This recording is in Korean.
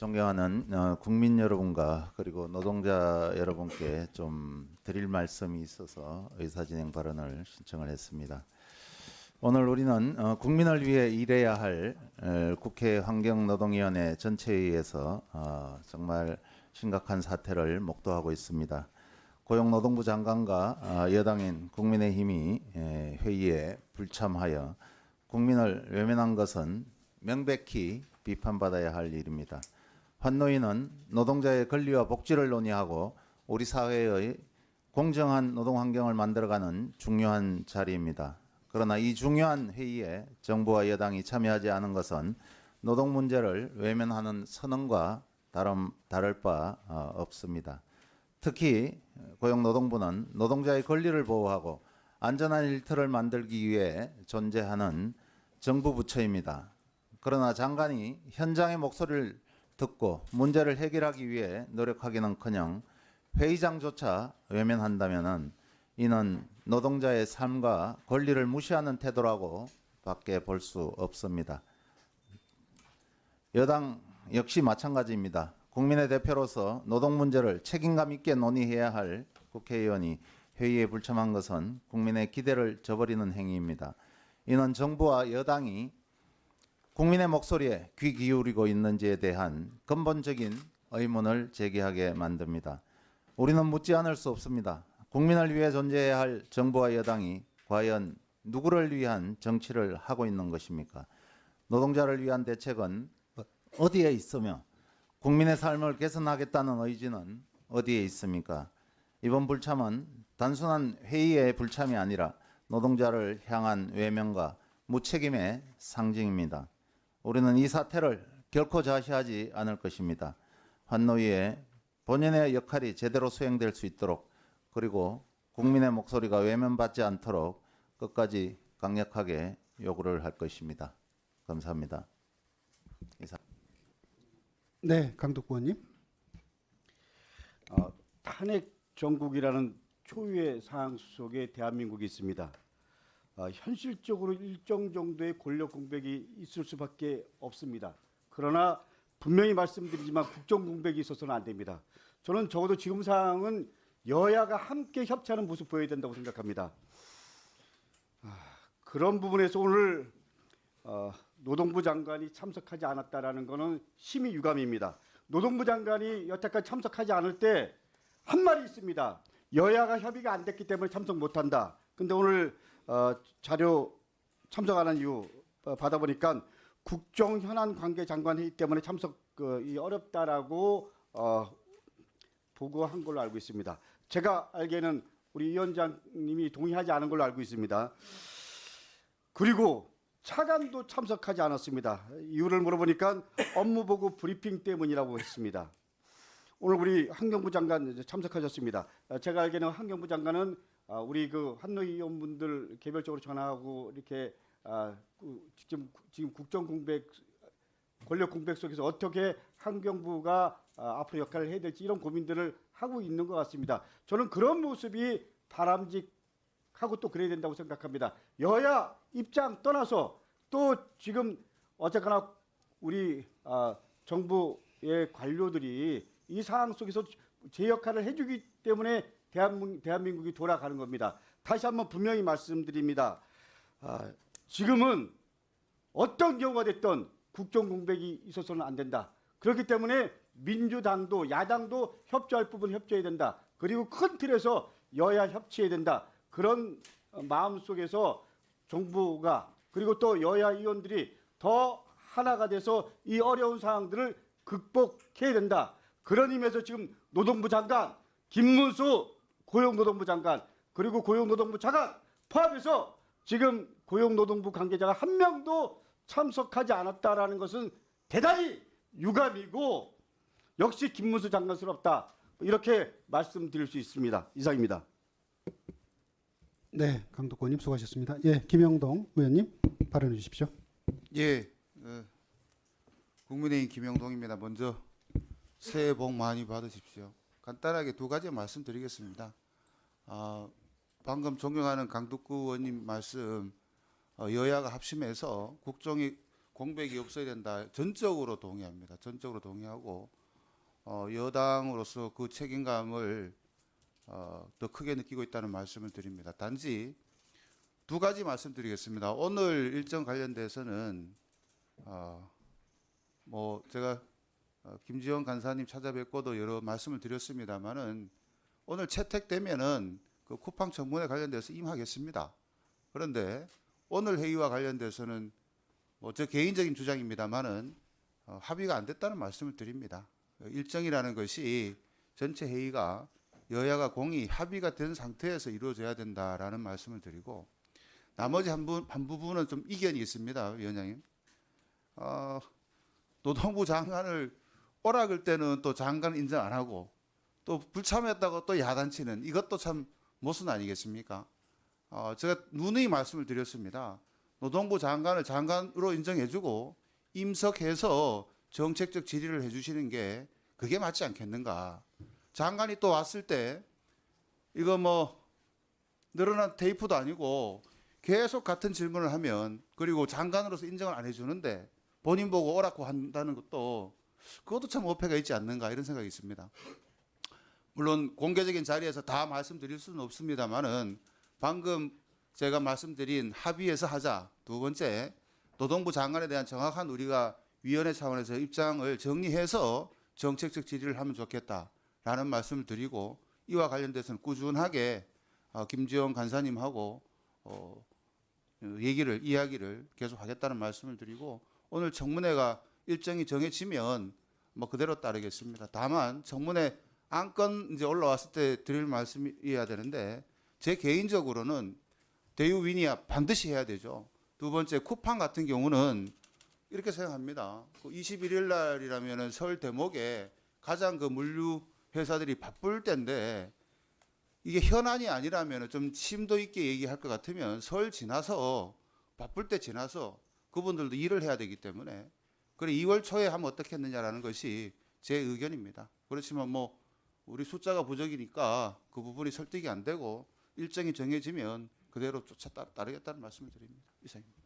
존경하는 국민 여러분과 그리고 노동자 여러분께 좀 드릴 말씀이 있어서 의사진행 발언을 신청을 했습니다. 오늘 우리는 국민을 위해 일해야 할 국회 환경노동위원회 전체회의에서 정말 심각한 사태를 목도하고 있습니다. 고용노동부 장관과 여당인 국민의힘이 회의에 불참하여 국민을 외면한 것은 명백히 비판받아야 할 일입니다. 환노위는 노동자의 권리와 복지를 논의하고 우리 사회의 공정한 노동 환경을 만들어가는 중요한 자리입니다. 그러나 이 중요한 회의에 정부와 여당이 참여하지 않은 것은 노동 문제를 외면하는 선언과 다를 바 없습니다. 특히 고용노동부는 노동자의 권리를 보호하고 안전한 일터를 만들기 위해 존재하는 정부 부처입니다. 그러나 장관이 현장의 목소리를 듣고 문제를 해결하기 위해 노력하기는커녕 회의장조차 외면한다면 이는 노동자의 삶과 권리를 무시하는 태도라고 밖에 볼 수 없습니다. 여당 역시 마찬가지입니다. 국민의 대표로서 노동 문제를 책임감 있게 논의해야 할 국회의원이 회의에 불참한 것은 국민의 기대를 저버리는 행위입니다. 이는 정부와 여당이 국민의 목소리에 귀 기울이고 있는지에 대한 근본적인 의문을 제기하게 만듭니다. 우리는 묻지 않을 수 없습니다. 국민을 위해 존재해야 할 정부와 여당이 과연 누구를 위한 정치를 하고 있는 것입니까? 노동자를 위한 대책은 어디에 있으며 국민의 삶을 개선하겠다는 의지는 어디에 있습니까? 이번 불참은 단순한 회의의 불참이 아니라 노동자를 향한 외면과 무책임의 상징입니다. 우리는 이 사태를 결코 좌시하지 않을 것입니다. 환노위의 본연의 역할이 제대로 수행될 수 있도록 그리고 국민의 목소리가 외면받지 않도록 끝까지 강력하게 요구를 할 것입니다. 감사합니다. 이상. 네, 강덕구 의원님. 탄핵 정국이라는 초유의 상황 속에 대한민국이 있습니다. 현실적으로 일정 정도의 권력 공백이 있을 수밖에 없습니다. 그러나 분명히 말씀드리지만 국정 공백이 있어서는 안 됩니다. 저는 적어도 지금 상황은 여야가 함께 협치하는 모습 보여야 된다고 생각합니다. 그런 부분에서 오늘 노동부 장관이 참석하지 않았다라는 것은 심히 유감입니다. 노동부 장관이 여태까지 참석하지 않을 때 한 말이 있습니다. 여야가 협의가 안 됐기 때문에 참석 못한다. 근데 오늘 자료 참석하는 이유 받아보니까 국정 현안 관계 장관 회의 때문에 참석이 어렵다라고 보고한 걸로 알고 있습니다. 제가 알기에는 우리 위원장님이 동의하지 않은 걸로 알고 있습니다. 그리고 차관도 참석하지 않았습니다. 이유를 물어보니까 업무보고 브리핑 때문이라고 했습니다. 오늘 우리 환경부 장관 참석하셨습니다. 제가 알기에는 환경부 장관은 우리 그 환노위 의원분들 개별적으로 전화하고 이렇게 지금 국정 공백, 권력 공백 속에서 어떻게 환경부가 앞으로 역할을 해야 될지 이런 고민들을 하고 있는 것 같습니다. 저는 그런 모습이 바람직하고 또 그래야 된다고 생각합니다. 여야 입장 떠나서 또 지금 어쨌거나 우리 정부의 관료들이 이 상황 속에서 제 역할을 해주기 때문에 대한민국이 돌아가는 겁니다. 다시 한번 분명히 말씀드립니다. 지금은 어떤 경우가 됐든 국정 공백이 있어서는 안 된다. 그렇기 때문에 민주당도 야당도 협조할 부분 협조해야 된다. 그리고 큰 틀에서 여야 협치해야 된다. 그런 마음 속에서 정부가 그리고 또 여야 의원들이 더 하나가 돼서 이 어려운 상황들을 극복해야 된다. 그런 의미에서 지금 노동부 장관, 김문수 고용노동부 장관 그리고 고용노동부 차관 포함해서 지금 고용노동부 관계자가 한 명도 참석하지 않았다라는 것은 대단히 유감이고 역시 김문수 장관스럽다. 이렇게 말씀드릴 수 있습니다. 이상입니다. 네, 강덕구 의원님 수고하셨습니다. 예, 김영동 의원님 발언해 주십시오. 예, 국민의힘 김영동입니다. 먼저 새해 복 많이 받으십시오. 간단하게 두 가지 말씀드리겠습니다. 방금 존경하는 강덕구 의원님 말씀, 여야가 합심해서 공백이 없어야 된다. 전적으로 동의합니다. 전적으로 동의하고 여당으로서 그 책임감을 더 크게 느끼고 있다는 말씀을 드립니다. 단지 두 가지 말씀드리겠습니다. 오늘 일정 관련돼서는 뭐 제가 김지원 간사님 찾아뵙고도 여러 말씀을 드렸습니다만은 오늘 채택되면은 그 쿠팡 청문회 관련돼서 임하겠습니다. 그런데 오늘 회의와 관련돼서는 뭐 저 개인적인 주장입니다만은 합의가 안 됐다는 말씀을 드립니다. 일정이라는 것이 전체 회의가 여야가 공히 합의가 된 상태에서 이루어져야 된다라는 말씀을 드리고 나머지 한 부분은 좀 이견이 있습니다, 위원장님. 노동부 장관을 오락을 때는 또 장관 인정 안 하고 또 불참했다고 또 야단치는 이것도 참 모순 아니겠습니까? 제가 누누이 말씀을 드렸습니다. 노동부 장관을 장관으로 인정해주고 임석해서 정책적 질의를 해주시는 게 그게 맞지 않겠는가? 장관이 또 왔을 때 이거 뭐 늘어난 테이프도 아니고 계속 같은 질문을 하면 그리고 장관으로서 인정을 안 해주는데 본인 보고 오라고 한다는 것도 그것도 참 어폐가 있지 않는가 이런 생각이 있습니다. 물론 공개적인 자리에서 다 말씀드릴 수는 없습니다만은 방금 제가 말씀드린 합의해서 하자. 두 번째, 노동부 장관에 대한 정확한 우리가 위원회 차원에서 입장을 정리해서 정책적 질의를 하면 좋겠다라는 말씀을 드리고 이와 관련돼서는 꾸준하게 김지원 간사님하고 이야기를 계속하겠다는 말씀을 드리고 오늘 청문회가 일정이 정해지면 뭐 그대로 따르겠습니다. 다만 청문회 안건 이제 올라왔을 때 드릴 말씀이어야 되는데 제 개인적으로는 대유 위니아 반드시 해야 되죠. 두 번째 쿠팡 같은 경우는 이렇게 생각합니다. 21일 날이라면은 설 대목에 가장 그 물류 회사들이 바쁠 때인데 이게 현안이 아니라면 좀 심도 있게 얘기할 것 같으면 설 지나서 바쁠 때 지나서 그분들도 일을 해야 되기 때문에 그래 2월 초에 하면 어떻겠느냐라는 것이 제 의견입니다. 그렇지만 뭐 우리 숫자가 부족이니까 그 부분이 설득이 안 되고 일정이 정해지면 그대로 따르겠다는 말씀을 드립니다. 이상입니다.